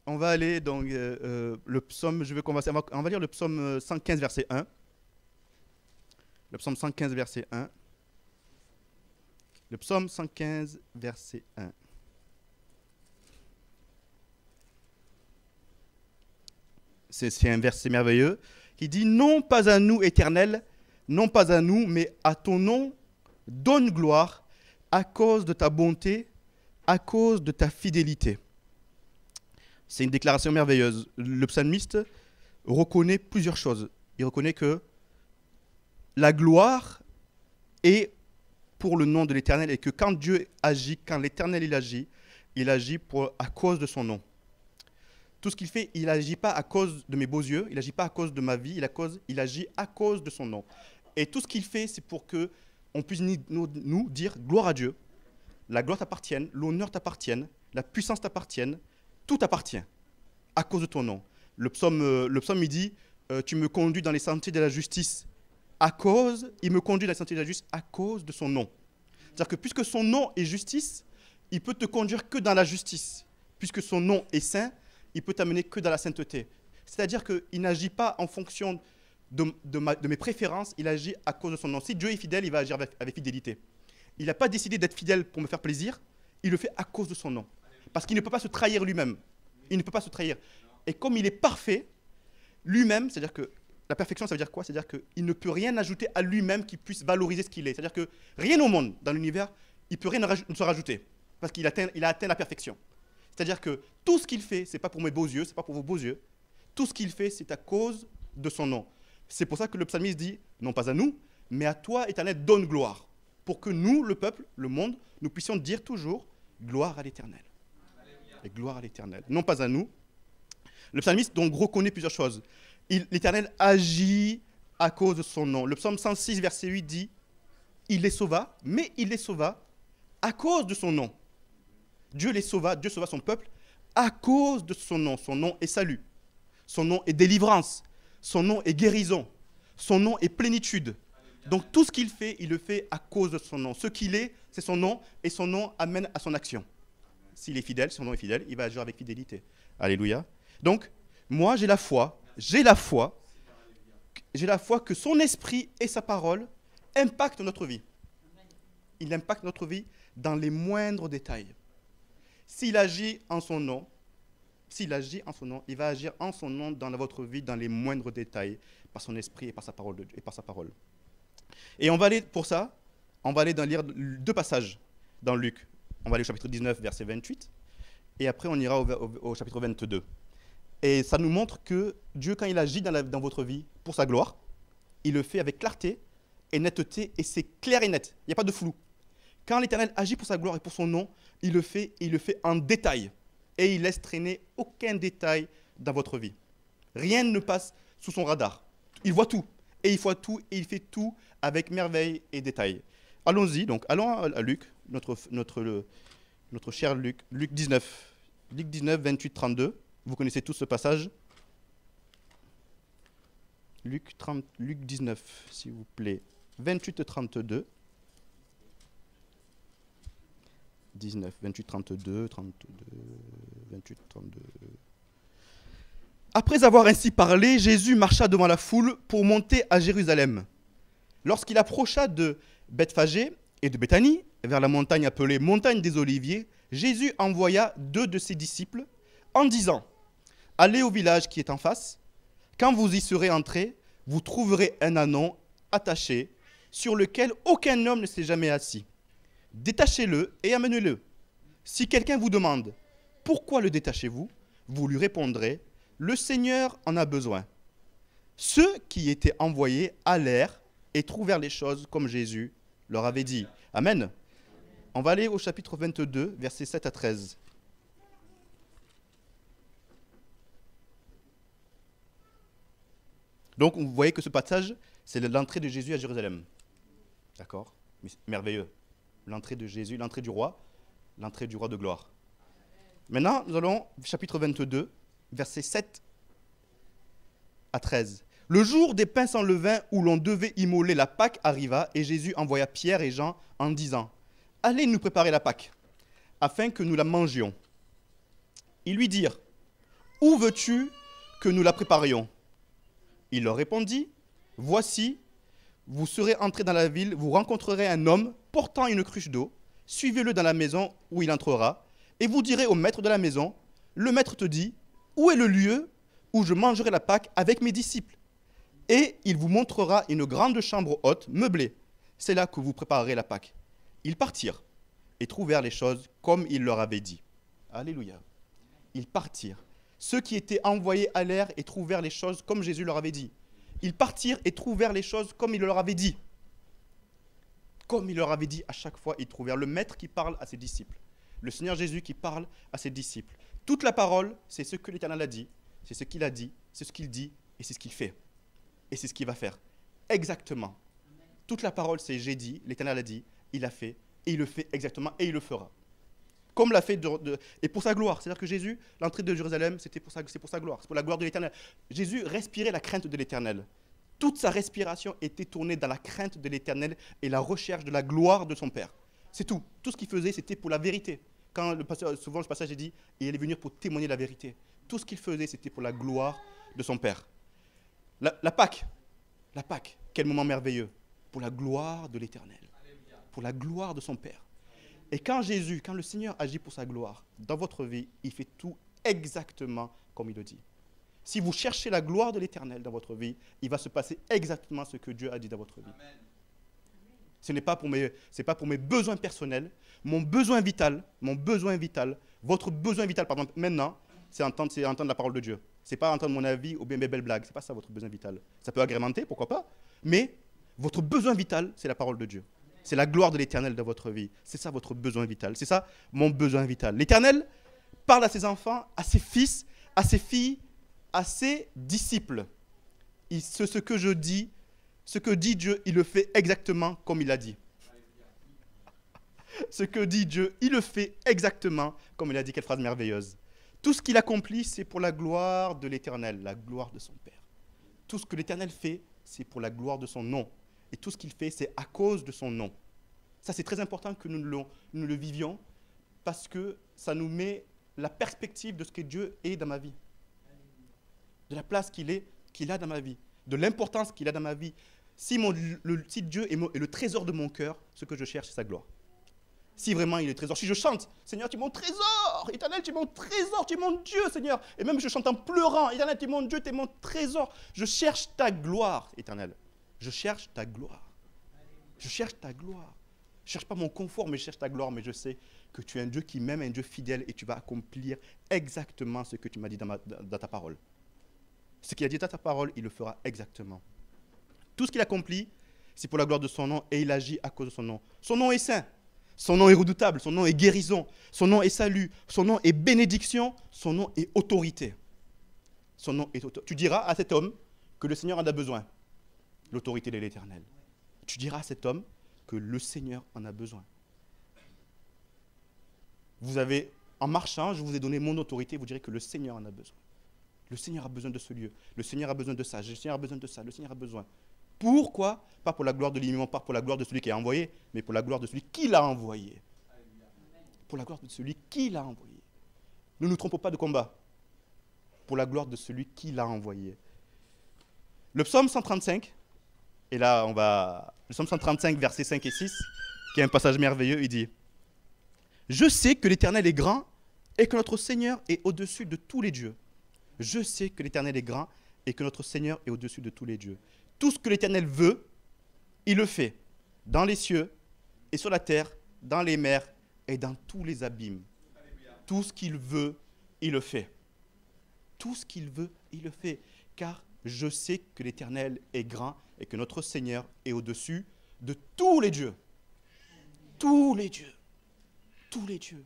On va aller dans le psaume, je vais commencer, on va lire le psaume 115, verset 1. Le psaume 115, verset 1. Le psaume 115, verset 1. C'est un verset merveilleux qui dit: non pas à nous, Éternel, non pas à nous, mais à ton nom, donne gloire à cause de ta bonté, à cause de ta fidélité. C'est une déclaration merveilleuse. Le psalmiste reconnaît plusieurs choses. Il reconnaît que la gloire est pour le nom de l'Éternel et que quand Dieu agit, quand l'Éternel il agit à cause de son nom. Tout ce qu'il fait, il n'agit pas à cause de mes beaux yeux, il n'agit pas à cause de ma vie, il agit à cause de son nom. Et tout ce qu'il fait, c'est pour que on puisse nous dire gloire à Dieu. La gloire t'appartienne, l'honneur t'appartienne, la puissance t'appartienne, tout t'appartient à cause de ton nom. Le psaume il dit tu me conduis dans les sentiers de la justice il me conduit dans les sentiers de la justice à cause de son nom. C'est-à-dire que puisque son nom est justice, il peut te conduire que dans la justice. Puisque son nom est saint, il peut t'amener que dans la sainteté. C'est-à-dire qu'il n'agit pas en fonction de mes préférences, il agit à cause de son nom. Si Dieu est fidèle, il va agir avec fidélité. Il n'a pas décidé d'être fidèle pour me faire plaisir, il le fait à cause de son nom. Parce qu'il ne peut pas se trahir lui-même. Il ne peut pas se trahir. Et comme il est parfait, lui-même, c'est-à-dire que la perfection, ça veut dire quoi? C'est-à-dire qu'il ne peut rien ajouter à lui-même qui puisse valoriser ce qu'il est. C'est-à-dire que rien au monde, dans l'univers, il ne peut rien se rajouter. Parce qu'il a atteint la perfection. C'est-à-dire que tout ce qu'il fait, ce n'est pas pour mes beaux yeux, ce n'est pas pour vos beaux yeux. Tout ce qu'il fait, c'est à cause de son nom. C'est pour ça que le psalmiste dit, non pas à nous, mais à toi, Éternel, donne gloire. Pour que nous, le peuple, le monde, nous puissions dire toujours gloire à l'Éternel. Et gloire à l'Éternel. Non pas à nous. Le psalmiste donc reconnaît plusieurs choses. L'Éternel agit à cause de son nom. Le psaume 106, verset 8 dit, il les sauva, mais il les sauva à cause de son nom. Dieu sauva son peuple à cause de son nom. Son nom est salut. Son nom est délivrance. Son nom est guérison. Son nom est plénitude. Donc tout ce qu'il fait, il le fait à cause de son nom. Ce qu'il est, c'est son nom, et son nom amène à son action. S'il est fidèle, son nom est fidèle, il va agir avec fidélité. Alléluia. Donc, moi, j'ai la foi que son esprit et sa parole impactent notre vie. Il impacte notre vie dans les moindres détails. S'il agit en son nom, il va agir en son nom dans votre vie dans les moindres détails, par son esprit et par sa parole. Et on va aller lire deux passages dans Luc. On va aller au chapitre 19, verset 28, et après on ira au chapitre 22. Et ça nous montre que Dieu, quand il agit dans votre vie pour sa gloire, il le fait avec clarté et netteté, et c'est clair et net. Il n'y a pas de flou. Quand l'Éternel agit pour sa gloire et pour son nom, il le fait en détail. Et il laisse traîner aucun détail dans votre vie. Rien ne passe sous son radar. Il voit tout. Et il fait tout avec merveille et détail. Allons-y, donc, allons à Luc, notre cher Luc, Luc 19, 28, 32. Vous connaissez tous ce passage. Luc 19, s'il vous plaît, 28, 32. 19, 28, 32, 28, 32. Après avoir ainsi parlé, Jésus marcha devant la foule pour monter à Jérusalem. Lorsqu'il approcha de Bethphagée et de Béthanie, vers la montagne appelée montagne des Oliviers, Jésus envoya 2 de ses disciples en disant: allez au village qui est en face. Quand vous y serez entrés, vous trouverez un ânon attaché sur lequel aucun homme ne s'est jamais assis. Détachez-le et amenez-le. Si quelqu'un vous demande « Pourquoi le détachez-vous » vous lui répondrez « Le Seigneur en a besoin ». Ceux qui étaient envoyés allèrent et trouvèrent les choses comme Jésus leur avait dit. Amen. On va aller au chapitre 22, versets 7 à 13. Donc, vous voyez que ce passage, c'est l'entrée de Jésus à Jérusalem. D'accord? Merveilleux. L'entrée de Jésus, l'entrée du roi de gloire. Maintenant, nous allons au chapitre 22, versets 7 à 13. Le jour des pains sans levain où l'on devait immoler la Pâque arriva, et Jésus envoya Pierre et Jean en disant: allez nous préparer la Pâque, afin que nous la mangions. Ils lui dirent: où veux-tu que nous la préparions? Il leur répondit, voici, vous serez entrés dans la ville, vous rencontrerez un homme portant une cruche d'eau, suivez-le dans la maison où il entrera, et vous direz au maître de la maison, le maître te dit, où est le lieu où je mangerai la Pâque avec mes disciples? Et il vous montrera une grande chambre haute, meublée. C'est là que vous préparerez la Pâque. Ils partirent et trouvèrent les choses comme il leur avait dit. Alléluia. Ils partirent. Ceux qui étaient envoyés allèrent et trouvèrent les choses comme Jésus leur avait dit. Ils partirent et trouvèrent les choses comme il leur avait dit. Comme il leur avait dit, à chaque fois, ils trouvèrent le Maître qui parle à ses disciples. Le Seigneur Jésus qui parle à ses disciples. Toute la parole, c'est ce que l'Éternel a dit, c'est ce qu'il a dit, c'est ce qu'il dit et c'est ce qu'il fait. Et c'est ce qu'il va faire. Exactement. Toute la parole, c'est j'ai dit, l'Éternel a dit, il a fait, et il le fait exactement, et il le fera. Comme l'a fait, et pour sa gloire. C'est-à-dire que Jésus, l'entrée de Jérusalem, c'est pour sa gloire, c'est pour la gloire de l'Éternel. Jésus respirait la crainte de l'Éternel. Toute sa respiration était tournée dans la crainte de l'Éternel et la recherche de la gloire de son Père. C'est tout. Tout ce qu'il faisait, c'était pour la vérité. Quand souvent le passage est dit, il allait venir pour témoigner la vérité. Tout ce qu'il faisait, c'était pour la gloire de son Père. La Pâque, quel moment merveilleux, pour la gloire de l'Éternel, pour la gloire de son Père. Et quand le Seigneur agit pour sa gloire, dans votre vie, il fait tout exactement comme il le dit. Si vous cherchez la gloire de l'Éternel dans votre vie, il va se passer exactement ce que Dieu a dit dans votre vie. Amen. Ce n'est pas pour mes besoins personnels, mon besoin vital, votre besoin vital, par exemple, maintenant, c'est entendre la parole de Dieu. Ce n'est pas entendre mon avis ou bien mes belles blagues. Ce n'est pas ça votre besoin vital. Ça peut agrémenter, pourquoi pas, mais votre besoin vital, c'est la parole de Dieu. C'est la gloire de l'Éternel dans votre vie. C'est ça votre besoin vital. C'est ça mon besoin vital. L'Éternel parle à ses enfants, à ses fils, à ses filles, à ses disciples. Ce que je dis, ce que dit Dieu, il le fait exactement comme il a dit. Ce que dit Dieu, il le fait exactement comme il a dit. Quelle phrase merveilleuse. Tout ce qu'il accomplit, c'est pour la gloire de l'Éternel, la gloire de son Père. Tout ce que l'Éternel fait, c'est pour la gloire de son nom. Et tout ce qu'il fait, c'est à cause de son nom. Ça, c'est très important que nous le vivions parce que ça nous met la perspective de ce que Dieu est dans ma vie. De la place qu'il a dans ma vie. De l'importance qu'il a dans ma vie. Si Dieu est le trésor de mon cœur, ce que je cherche, c'est sa gloire. Si vraiment il est trésor. Si je chante, Seigneur, tu es mon trésor. Éternel, tu es mon trésor, tu es mon Dieu, Seigneur. Et même je chante en pleurant. Éternel, tu es mon Dieu, tu es mon trésor. Je cherche ta gloire, Éternel. Je cherche ta gloire. Je cherche ta gloire. Je ne cherche pas mon confort, mais je cherche ta gloire. Mais je sais que tu es un Dieu qui m'aime, un Dieu fidèle, et tu vas accomplir exactement ce que tu m'as dit dans ta parole. Ce qu'il a dit dans ta parole, il le fera exactement. Tout ce qu'il accomplit, c'est pour la gloire de son nom, et il agit à cause de son nom. Son nom est saint. Son nom est redoutable. Son nom est guérison. Son nom est salut. Son nom est bénédiction. Son nom est autorité. Son nom est autorité. Tu diras à cet homme que le Seigneur en a besoin. L'autorité de l'Éternel. Tu diras à cet homme que le Seigneur en a besoin. Vous avez, en marchant, je vous ai donné mon autorité, vous direz que le Seigneur en a besoin. Le Seigneur a besoin de ce lieu. Le Seigneur a besoin de ça. Le Seigneur a besoin de ça. Le Seigneur a besoin. Pourquoi? Pas pour la gloire de lui-même, pas pour la gloire de celui qui a envoyé, mais pour la gloire de celui qui l'a envoyé. Pour la gloire de celui qui l'a envoyé. Ne nous trompons pas de combat. Pour la gloire de celui qui l'a envoyé. Le psaume 135, et là le psaume 135, versets 5 et 6, qui est un passage merveilleux, il dit « Je sais que l'Éternel est grand et que notre Seigneur est au-dessus de tous les dieux. Je sais que l'Éternel est grand et que notre Seigneur est au-dessus de tous les dieux. Tout ce que l'Éternel veut, il le fait, dans les cieux et sur la terre, dans les mers et dans tous les abîmes. Tout ce qu'il veut, il le fait. Tout ce qu'il veut, il le fait. Car je sais que l'Éternel est grand et que notre Seigneur est au-dessus de tous les dieux. Tous les dieux. Tous les dieux.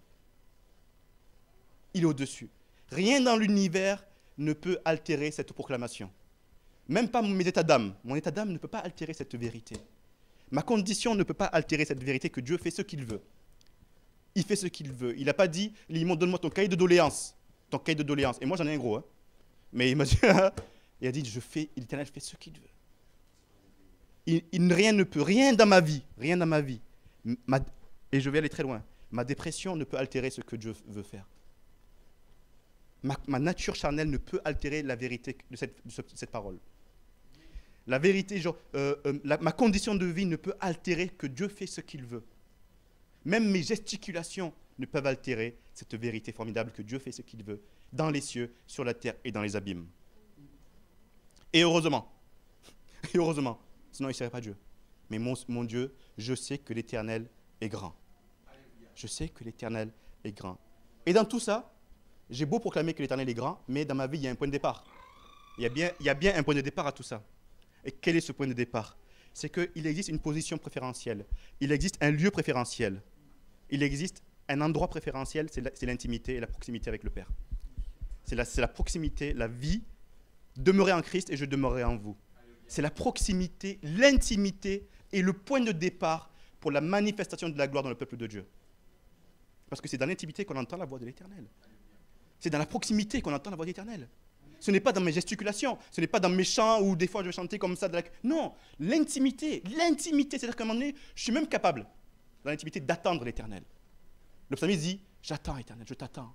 Il est au-dessus. Rien dans l'univers ne peut altérer cette proclamation. Même pas mes états d'âme. Mon état d'âme ne peut pas altérer cette vérité. Ma condition ne peut pas altérer cette vérité que Dieu fait ce qu'il veut. Il fait ce qu'il veut. Il n'a pas dit, donne-moi ton cahier de doléances. Ton cahier de doléances. Et moi, j'en ai un gros. Hein. Mais il m'a dit, il a dit, l'Éternel fait ce qu'il veut. Rien ne peut, rien dans ma vie, et je vais aller très loin, ma dépression ne peut altérer ce que Dieu veut faire. Ma nature charnelle ne peut altérer la vérité de cette parole. La vérité, ma condition de vie ne peut altérer que Dieu fait ce qu'il veut. Même mes gesticulations ne peuvent altérer cette vérité formidable que Dieu fait ce qu'il veut, dans les cieux, sur la terre et dans les abîmes. Et heureusement, sinon il ne serait pas Dieu. Mais mon Dieu, je sais que l'Éternel est grand. Je sais que l'Éternel est grand. Et dans tout ça, j'ai beau proclamer que l'Éternel est grand, mais dans ma vie, il y a un point de départ. Il y a bien un point de départ à tout ça. Et quel est ce point de départ? C'est qu'il existe une position préférentielle. Il existe un lieu préférentiel. Il existe un endroit préférentiel, c'est l'intimité et la proximité avec le Père. C'est la proximité, la vie. Demeurez en Christ et je demeurerai en vous. C'est la proximité, l'intimité et le point de départ pour la manifestation de la gloire dans le peuple de Dieu. Parce que c'est dans l'intimité qu'on entend la voix de l'Éternel. C'est dans la proximité qu'on entend la voix de l'Éternel. Ce n'est pas dans mes gesticulations, ce n'est pas dans mes chants où des fois je vais chanter comme ça. Non, l'intimité, c'est-à-dire qu'à un moment donné, je suis même capable, dans l'intimité, d'attendre l'Éternel. Le psalmiste dit, j'attends Éternel, je t'attends.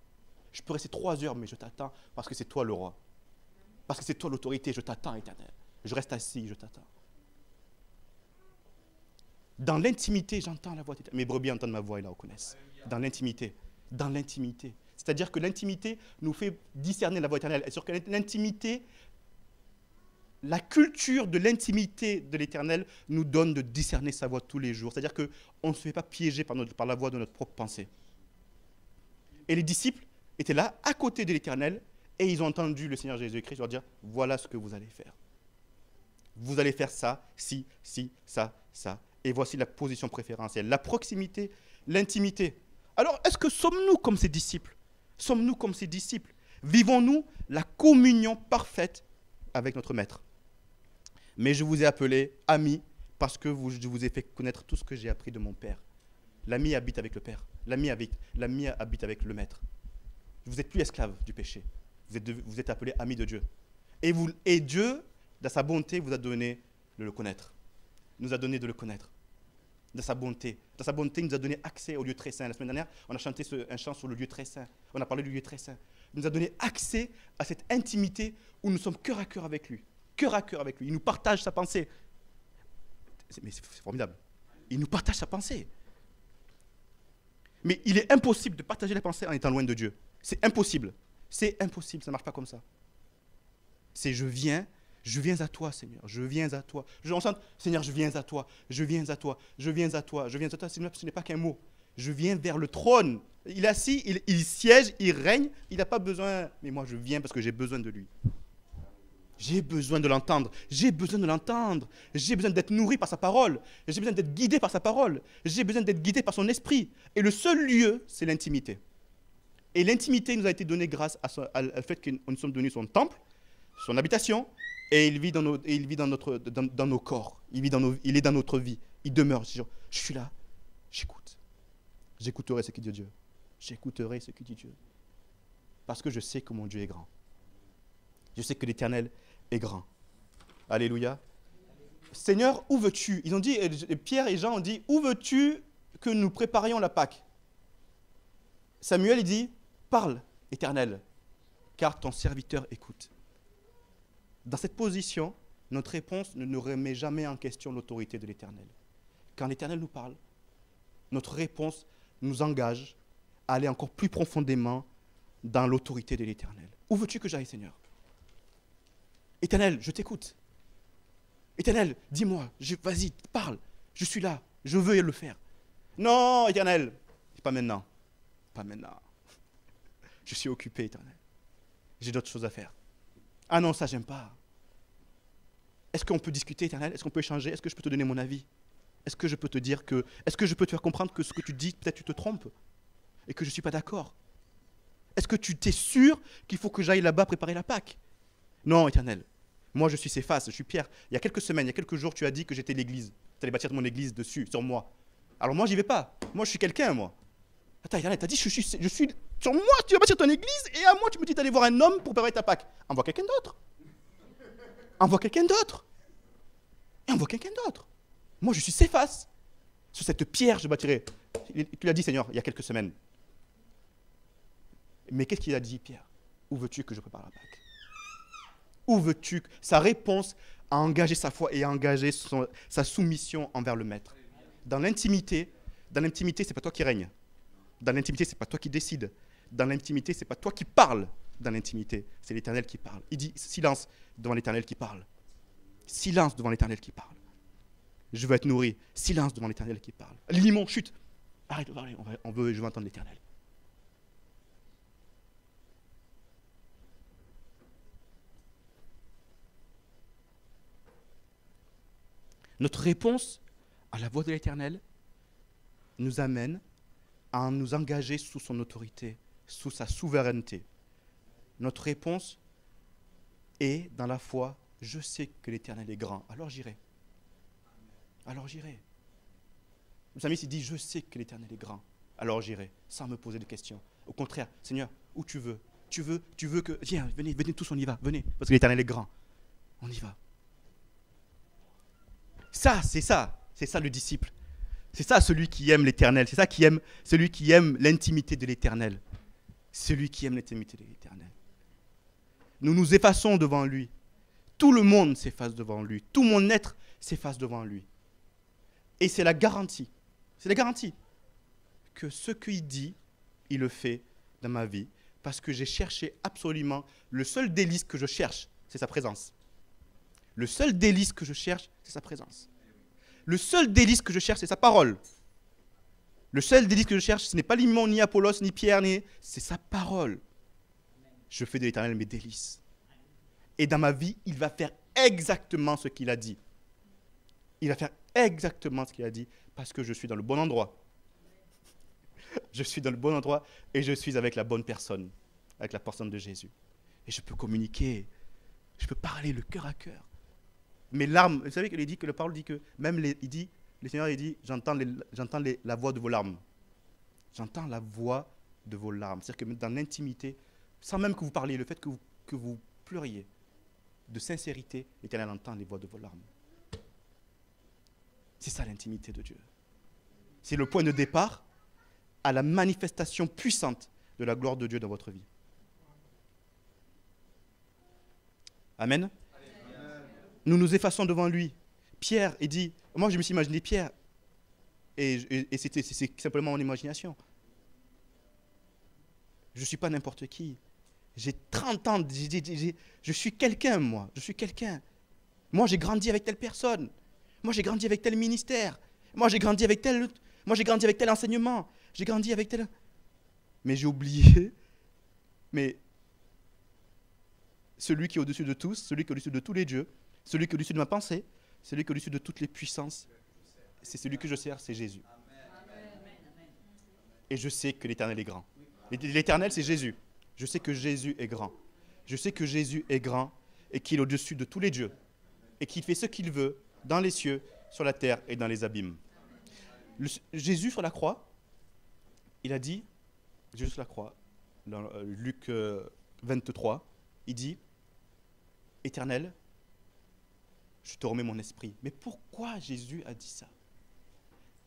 Je peux rester 3 heures, mais je t'attends parce que c'est toi le roi. Parce que c'est toi l'autorité, je t'attends Éternel. Je reste assis, je t'attends. Dans l'intimité, j'entends la voix d'Éternel. Mes brebis entendent ma voix et la reconnaissent. Dans l'intimité. Dans l'intimité. C'est-à-dire que l'intimité nous fait discerner la voix éternelle. Et sur que l'intimité, la culture de l'intimité de l'Éternel nous donne de discerner sa voix tous les jours. C'est-à-dire qu'on ne se fait pas piéger par la voix de notre propre pensée. Et les disciples étaient là, à côté de l'Éternel, et ils ont entendu le Seigneur Jésus-Christ leur dire, voilà ce que vous allez faire. Vous allez faire ça, ça. Et voici la position préférentielle, la proximité, l'intimité. Alors, est-ce que sommes-nous comme ces disciples? Sommes-nous comme ces disciples? Vivons-nous la communion parfaite avec notre Maître? Mais je vous ai appelé amis parce que je vous ai fait connaître tout ce que j'ai appris de mon Père. L'ami habite avec le Père. L'ami habite avec le Maître. Vous n'êtes plus esclaves du péché. Vous êtes appelés amis de Dieu. Et Dieu, dans sa bonté, vous a donné de le connaître. Nous a donné de le connaître. Dans sa bonté. Dans sa bonté, il nous a donné accès au lieu très saint. La semaine dernière, on a chanté un chant sur le lieu très saint. On a parlé du lieu très saint. Il nous a donné accès à cette intimité où nous sommes cœur à cœur avec lui. Cœur à cœur avec lui. Il nous partage sa pensée. Mais c'est formidable. Il nous partage sa pensée. Mais il est impossible de partager la pensée en étant loin de Dieu. C'est impossible. C'est impossible. Ça ne marche pas comme ça. C'est je viens à toi, Seigneur, je viens à toi. On sent, Seigneur, je viens à toi, je viens à toi, je viens à toi, je viens à toi. Ce n'est pas qu'un mot. Je viens vers le trône. Il est assis, il siège, il règne. Il n'a pas besoin, mais moi je viens parce que j'ai besoin de lui. J'ai besoin de l'entendre. J'ai besoin de l'entendre. J'ai besoin d'être nourri par sa parole. J'ai besoin d'être guidé par sa parole. J'ai besoin d'être guidé par son esprit. Et le seul lieu, c'est l'intimité. Et l'intimité nous a été donnée grâce au fait que nous sommes devenus son temple, son habitation. Et il vit dans nos corps. Il est dans notre vie. Il demeure. Je suis là. J'écoute. J'écouterai ce que dit Dieu. J'écouterai ce que dit Dieu. Parce que je sais que mon Dieu est grand. Je sais que l'Éternel est grand. Alléluia. Seigneur, où veux-tu? Ils ont dit, Pierre et Jean ont dit, où veux-tu que nous préparions la Pâque? Samuel, il dit, parle, Éternel, car ton serviteur écoute. Dans cette position, notre réponse ne remet jamais en question l'autorité de l'Éternel. Quand l'Éternel nous parle, notre réponse nous engage à aller encore plus profondément dans l'autorité de l'Éternel. Où veux-tu que j'aille, Seigneur? Éternel, je t'écoute. Éternel, dis-moi, vas-y, parle. Je suis là, je veux le faire. Non, Éternel, pas maintenant. Pas maintenant. Je suis occupé, Éternel. J'ai d'autres choses à faire. Ah non, ça, j'aime pas. Est-ce qu'on peut discuter, Éternel? Est-ce qu'on peut échanger? Est-ce que je peux te donner mon avis? Est-ce que je peux te dire que... Est-ce que je peux te faire comprendre que ce que tu dis, peut-être tu te trompes et que je ne suis pas d'accord? Est-ce que tu t'es sûr qu'il faut que j'aille là-bas préparer la Pâque? Non, Éternel. Moi, je suis Céphas, je suis Pierre. Il y a quelques semaines, il y a quelques jours, tu as dit que j'étais l'église. Tu allais bâtir mon église dessus, sur moi. Alors moi, j'y vais pas. Moi, je suis quelqu'un, moi. Attends, Éternel, tu as dit je suis sur moi, tu vas bâtir ton église, et à moi, tu me dis d'aller voir un homme pour préparer ta Pâque. Envoie quelqu'un d'autre. Envoie quelqu'un d'autre. Et envoie quelqu'un d'autre. Moi, je suis Céphas. Sur cette pierre, je bâtirai. Tu l'as dit, Seigneur, il y a quelques semaines. Mais qu'est-ce qu'il a dit, Pierre? Où veux-tu que je prépare la Pâque? Où veux-tu que... Sa réponse a engagé sa foi et a engagé sa soumission envers le Maître. Dans l'intimité, c'est pas toi qui règne. Dans l'intimité, c'est pas toi qui décide. Dans l'intimité, c'est pas toi qui parles. Dans l'intimité, c'est l'Éternel qui parle. Il dit silence devant l'Éternel qui parle. Silence devant l'Éternel qui parle. Je veux être nourri. Silence devant l'Éternel qui parle. Limon, chut. Arrête de parler. Je veux entendre l'Éternel. Notre réponse à la voix de l'Éternel nous amène à nous engager sous son autorité, sous sa souveraineté. Notre réponse est dans la foi, je sais que l'Éternel est grand, alors j'irai. Alors j'irai. Le psalmiste dit, je sais que l'Éternel est grand, alors j'irai, sans me poser de questions. Au contraire, Seigneur, où tu veux? Tu veux que... Viens, venez tous, on y va, venez, parce que l'Éternel est grand. On y va. C'est ça le disciple. C'est ça celui qui aime l'Éternel. C'est ça celui qui aime l'intimité de l'Éternel. Celui qui aime l'intimité de l'Éternel. Nous nous effaçons devant lui. Tout le monde s'efface devant lui. Tout mon être s'efface devant lui. Et c'est la garantie. C'est la garantie que ce qu'il dit, il le fait dans ma vie. Parce que j'ai cherché absolument, le seul délice que je cherche, c'est sa présence. Le seul délice que je cherche, c'est sa présence. Le seul délice que je cherche, c'est sa parole. Le seul délice que je cherche, ce n'est pas Limon, ni Apollos, ni Pierre, c'est sa parole. Je fais de l'Éternel mes délices. Et dans ma vie, il va faire exactement ce qu'il a dit. Il va faire exactement ce qu'il a dit parce que je suis dans le bon endroit. Je suis dans le bon endroit et je suis avec la bonne personne, avec la personne de Jésus. Et je peux communiquer, je peux parler le cœur à cœur. Mes larmes, vous savez qu'il dit que le parole dit que même le Seigneur il dit j'entends la voix de vos larmes. J'entends la voix de vos larmes. C'est-à-dire que dans l'intimité, sans même que vous parliez, le fait que vous pleuriez de sincérité, l'Éternel entend les voix de vos larmes. C'est ça l'intimité de Dieu. C'est le point de départ à la manifestation puissante de la gloire de Dieu dans votre vie. Amen. Nous nous effaçons devant lui. Pierre, il dit, moi je me suis imaginé Pierre, et c'est simplement mon imagination. Je ne suis pas n'importe qui. J'ai 30 ans, je suis quelqu'un, moi. Je suis quelqu'un. Moi, j'ai grandi avec telle personne. Moi, j'ai grandi avec tel ministère. Moi, j'ai grandi avec tel enseignement. J'ai grandi avec tel... Mais j'ai oublié. Mais celui qui est au-dessus de tous, celui qui est au-dessus de tous les dieux, celui qui est au-dessus de ma pensée, celui qui est au-dessus de toutes les puissances, c'est celui que je sers, c'est Jésus. Et je sais que l'Éternel est grand. L'Éternel, c'est Jésus. Je sais que Jésus est grand. Je sais que Jésus est grand et qu'il est au-dessus de tous les dieux. Et qu'il fait ce qu'il veut dans les cieux, sur la terre et dans les abîmes. Jésus sur la croix, il a dit, Jésus sur la croix, dans Luc 23, il dit, Éternel, je te remets mon esprit. Mais pourquoi Jésus a dit ça?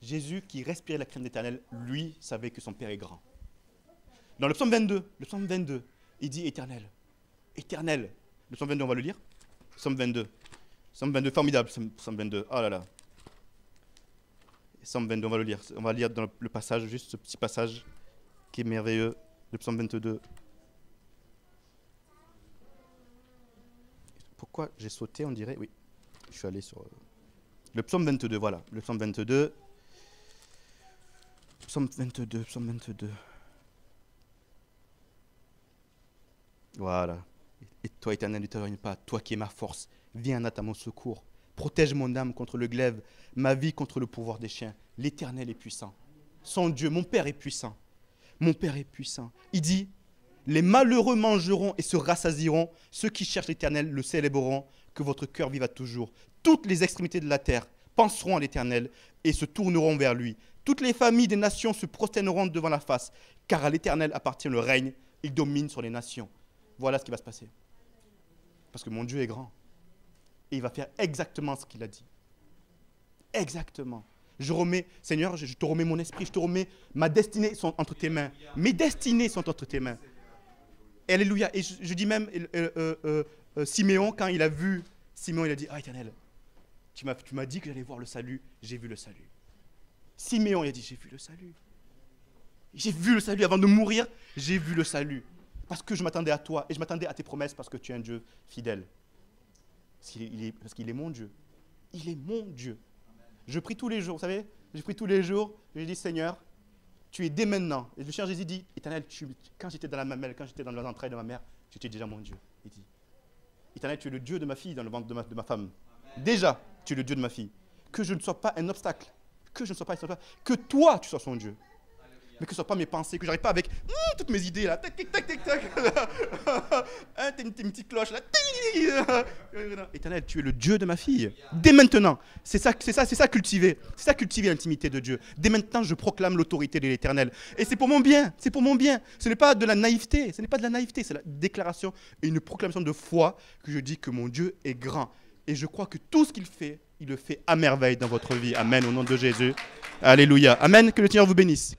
Jésus qui respirait la crainte d'Éternel, lui savait que son Père est grand. Dans le psaume 22, il dit Éternel, Éternel. Le psaume 22, on va le lire. Psaume 22, formidable, psaume 22. Oh là là. Psaume 22, on va le lire. On va lire dans le passage, juste ce petit passage qui est merveilleux, le psaume 22. Pourquoi j'ai sauté, on dirait? Oui, je suis allé sur... Le psaume 22, voilà. Le psaume 22. Psaume 22. Voilà. Et toi, Éternel, ne t'éloigne pas. Toi qui es ma force, viens à mon secours. Protège mon âme contre le glaive, ma vie contre le pouvoir des chiens. L'Éternel est puissant. Son Dieu, mon Père est puissant. Mon Père est puissant. Il dit, les malheureux mangeront et se rassasieront. Ceux qui cherchent l'Éternel le célébreront. Que votre cœur vive à toujours. Toutes les extrémités de la terre penseront à l'Éternel et se tourneront vers lui. Toutes les familles des nations se prosterneront devant la face. Car à l'Éternel appartient le règne. Il domine sur les nations. Voilà ce qui va se passer. Parce que mon Dieu est grand. Et il va faire exactement ce qu'il a dit. Exactement. Seigneur, je te remets mon esprit, je te remets ma destinée sont entre tes mains. Mes destinées sont entre tes mains. Alléluia. Et je dis même, Siméon, quand il a vu, Siméon, il a dit, ah Éternel, tu m'as dit que j'allais voir le salut, j'ai vu le salut. Siméon, il a dit, j'ai vu le salut. J'ai vu le salut avant de mourir, j'ai vu le salut. Parce que je m'attendais à toi et je m'attendais à tes promesses parce que tu es un Dieu fidèle. Parce qu'il est mon Dieu. Il est mon Dieu. Je prie tous les jours, vous savez, je prie tous les jours, je dis Seigneur, tu es dès maintenant. Et le Seigneur Jésus dit, Éternel, quand j'étais dans la mamelle, quand j'étais dans l'entraille de ma mère, tu étais déjà mon Dieu. Il dit, Éternel, tu es le Dieu de ma fille dans le ventre de ma femme. Déjà, tu es le Dieu de ma fille. Que je ne sois pas un obstacle. Que je ne sois pas un obstacle. Que toi, tu sois son Dieu. Mais que ce ne soit pas mes pensées, que j'arrive pas avec toutes mes idées là, tac, tac, tac, tac, tac. Une petite cloche là. Éternel, tu es le Dieu de ma fille. Dès maintenant, c'est ça cultiver. C'est ça cultiver l'intimité de Dieu. Dès maintenant, je proclame l'autorité de l'Éternel. Et c'est pour mon bien, c'est pour mon bien. Ce n'est pas de la naïveté, c'est la déclaration et une proclamation de foi que je dis que mon Dieu est grand. Et je crois que tout ce qu'il fait, il le fait à merveille dans votre vie. Amen, au nom de Jésus. Alléluia. Amen, que le Seigneur vous bénisse.